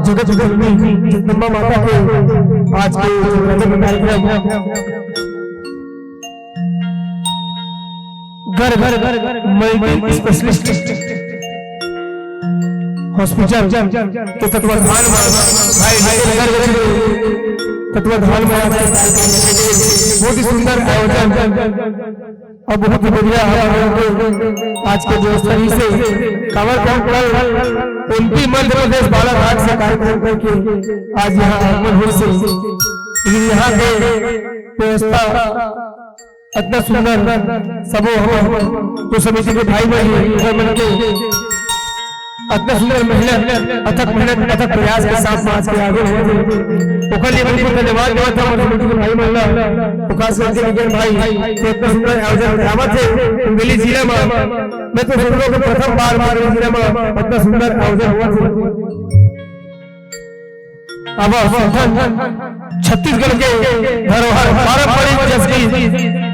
जगत जगदम्बा माता के आज के कार्यक्रम घर घर घर मल्टी स्पेशलिस्ट हॉस्पिटल के तत्वाधान तत्वाधान में बहुत ही सुंदर आयोजन और बहुत ही बढ़िया आज के व्यवस्था से कवर उनकी मध्य प्रदेश बालाघाट से कार्यक्रम करके आज यहाँ आगमन हुई से लेकिन यहाँ के व्यवस्था इतना सुंदर सबो तो समिति के भाई बहन इतना सुंदर मेहनत अथक प्रयास के साथ आज के आगे धन्यवाद देवत था समिति के भाई महिला खास करके विज्ञान भाई तो इतना सुंदर आयोजन करावत है दिल्ली जिले में मैं तो सोच रहा हूँ प्रथम बार जिले में इतना सुंदर आयोजन हुआ अब छत्तीसगढ़ के धरोहर पारंपरिक जैसी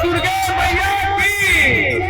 दुर्गा मैया की